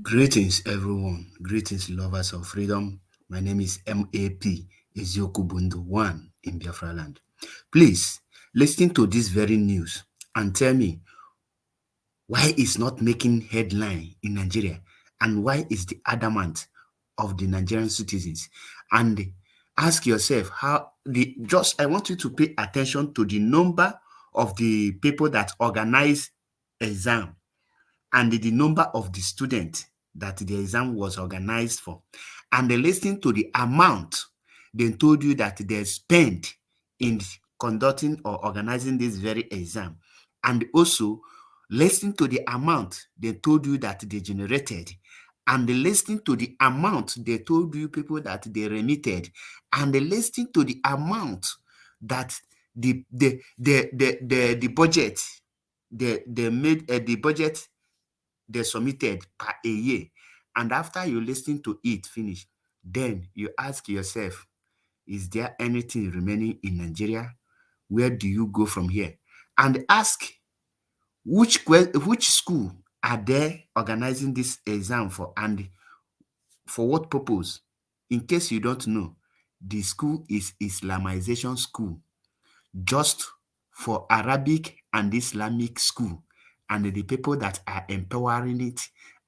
Greetings, everyone. Greetings, lovers of freedom. My name is MAP Ezioku Bundu 1 in Biafra land. Please listen to this very news and tell me why it's not making headline in Nigeria and why is the adamant of the Nigerian citizens. And ask yourself I want you to pay attention to the number of the people that organize exam and the number of the students that the exam was organized for, and they listen to the amount they told you that they spent in conducting or organizing this very exam, and also listen to the amount they told you that they generated, and they listen to the amount they told you people that they remitted, and they listen to the amount that the budget they made the budget they submitted per a year. And after you listen to it finish, then you ask yourself, is there anything remaining in Nigeria? Where do you go from here? And ask which school are they organizing this exam for and for what purpose? In case you don't know, the school is Islamization school, just for Arabic and Islamic school, and the people that are empowering it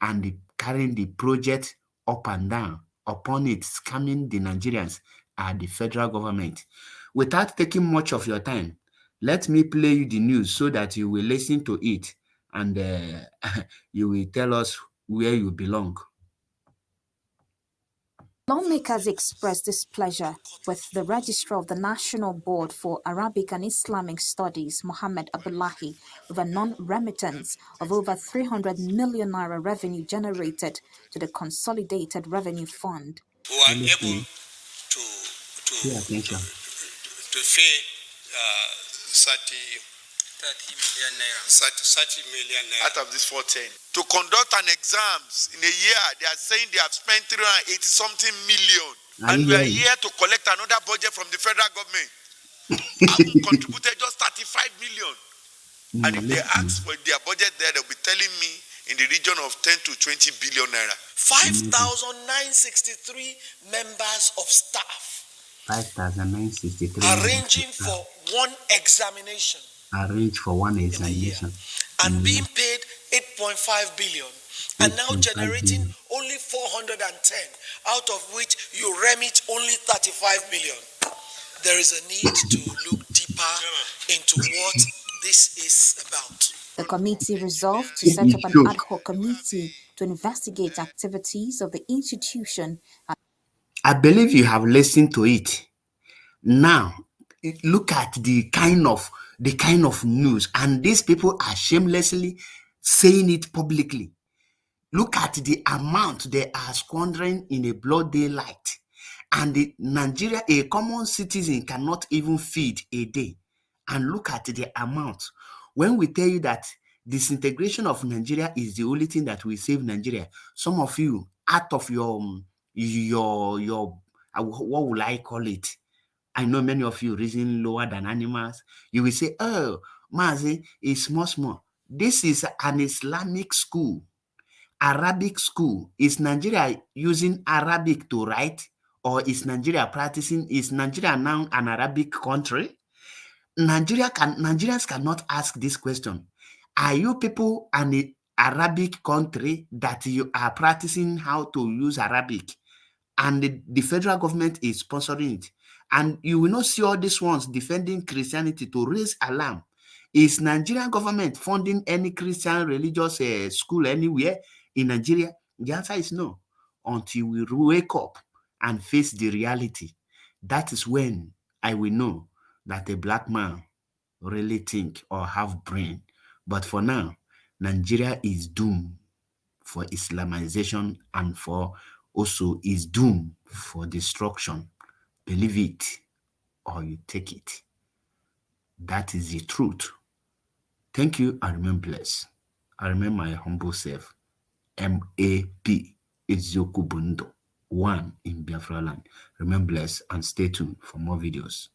and carrying the project up and down upon it, scamming the Nigerians, are the federal government. Without taking much of your time, let me play you the news so that you will listen to it and you will tell us where you belong. Lawmakers expressed displeasure with the Registrar of the National Board for Arabic and Islamic Studies, Mohammed Abdullahi, over non-remittance of over 300 million naira revenue generated to the Consolidated Revenue Fund. Who are able to Pay attention. pay 30 million naira out of this 410 to conduct an exams in a year. They are saying they have spent 380 something million, and we are here to collect another budget from the federal government. I've contributed just 35 million, and if they ask for their budget there, they'll be telling me in the region of 10 to 20 billion naira. 5,963 members of staff 5,963 arranging for one examination arranged for one examination and being paid 8.5 billion and now 8.5 generating billion. only 410, out of which you remit only 35 million. There is a need to look deeper into what this is about. The committee resolved to set up an ad hoc committee to investigate activities of the institution. I believe you have listened to it. Now, look at the kind of news, and these people are shamelessly saying it publicly. Look at the amount they are squandering in a broad daylight, and Nigeria, a common citizen, cannot even feed a day. And look at the amount. When we tell you that disintegration of Nigeria is the only thing that will save Nigeria, some of you, out of your what will I call it? I know many of you reason lower than animals. You will say, oh, Mazi is small. This is an Islamic school, Arabic school. Is Nigeria using Arabic to write? Or is Nigeria now an Arabic country? Nigerians cannot ask this question. Are you people an Arabic country that you are practicing how to use Arabic? And the federal government is sponsoring it. And you will not see all these ones defending Christianity to raise alarm. Is Nigerian government funding any Christian religious school anywhere in Nigeria? The answer is no. Until we wake up and face the reality, that is when I will know that a black man really think or have brain. But for now, Nigeria is doomed for Islamization and for also is doomed for destruction. Believe it or you take it. That is the truth. Thank you and remain blessed. I remain my humble self, MAP Ezioku Bundu 1 in Biafra land. Remain blessed and stay tuned for more videos.